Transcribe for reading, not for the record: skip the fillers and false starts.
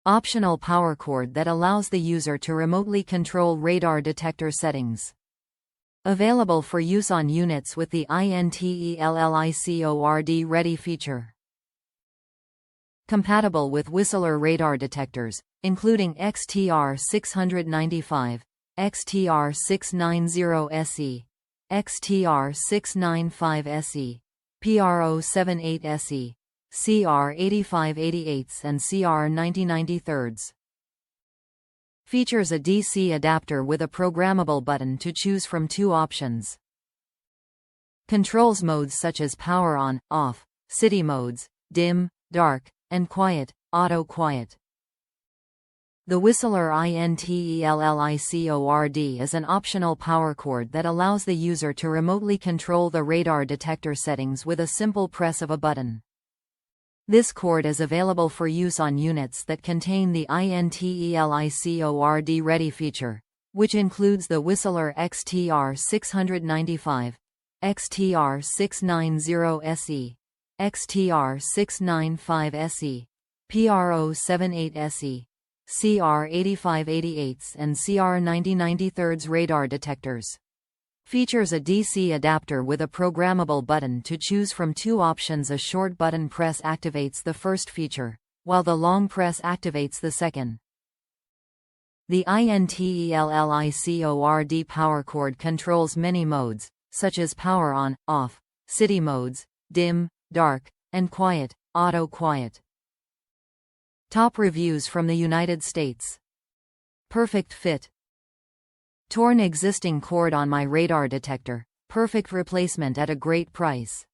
Optional power cord that allows the user to remotely control radar detector settings. Available for use on units with the INTELLICORD Ready feature. Compatible with Whistler radar detectors, including XTR-695, XTR-690SE, XTR-695SE, PRO78SE, CR8588 and CR9093. Features a DC adapter with a programmable button to choose from 2 options. Controls modes such as power on, off, city modes, dim, dark, and quiet, auto quiet. The Whistler INTELLICORD is an optional power cord that allows the user to remotely control the radar detector settings with a simple press of a button. This cord is available for use on units that contain the INTELLICORD Ready feature, which includes the Whistler XTR-695, XTR-690SE, XTR-695SE, PRO78SE, CR8588 and CR9093 radar detectors. Features a DC adapter with a programmable button to choose from 2 options. A short button press activates the first feature, while the long press activates the second. The INTELLICORD power cord controls many modes, such as power on, off, city modes, dim, dark, and quiet, auto quiet. Top reviews from the United States. Perfect fit. Torn existing cord on my radar detector, perfect replacement at a great price.